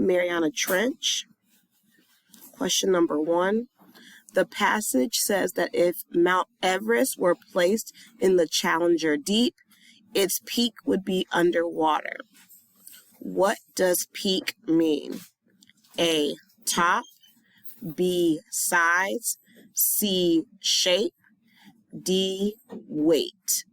Mariana Trench? Question number 1. The passage says that if Mount Everest were placed in the Challenger Deep, its peak would be underwater. What does peak mean? A, top, B, size, C, shape, D, weight.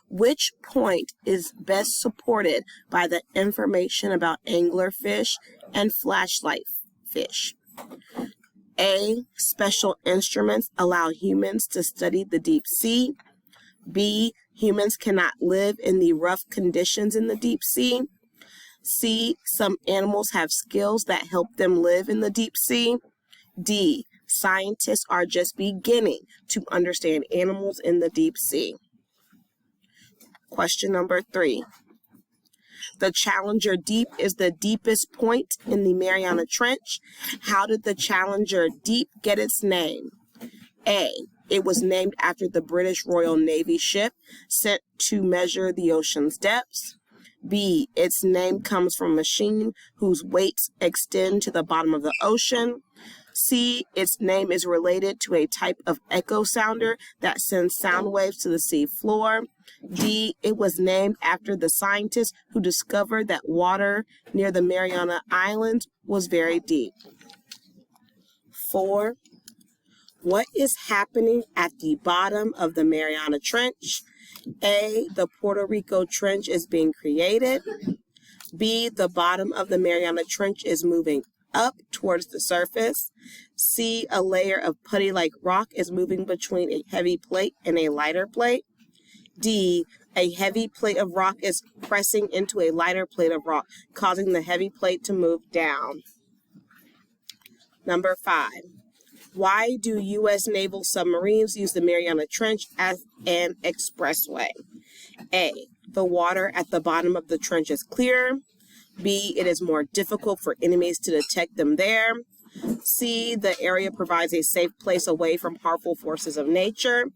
Which point is best supported by the information about anglerfish and flashlight fish? A, special instruments allow humans to study the deep sea. B, humans cannot live in the rough conditions in the deep sea. C, some animals have skills that help them live in the deep sea. D, scientists are just beginning to understand animals in the deep sea. Question number 3. The Challenger Deep is the deepest point in the Mariana Trench. How did the Challenger Deep get its name? A, it was named after the British Royal Navy ship sent to measure the ocean's depths. B, its name comes from a machine whose weights extend to the bottom of the ocean. C, its name is related to a type of echo sounder that sends sound waves to the sea floor. D, it was named after the scientist who discovered that water near the Mariana Islands was very deep. 4. What is happening at the bottom of the Mariana Trench? A, the Puerto Rico Trench is being created. B, the bottom of the Mariana Trench is moving up towards the surface. C, a layer of putty-like rock is moving between a heavy plate and a lighter plate. D, a heavy plate of rock is pressing into a lighter plate of rock, causing the heavy plate to move down. Number 5. Why do U.S. naval submarines use the Mariana Trench as an expressway? A, the water at the bottom of the trench is clearer. B, it is more difficult for enemies to detect them there. C, the area provides a safe place away from harmful forces of nature.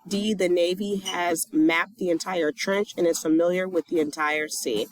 D, the Navy has mapped the entire trench and is familiar with the entire sea.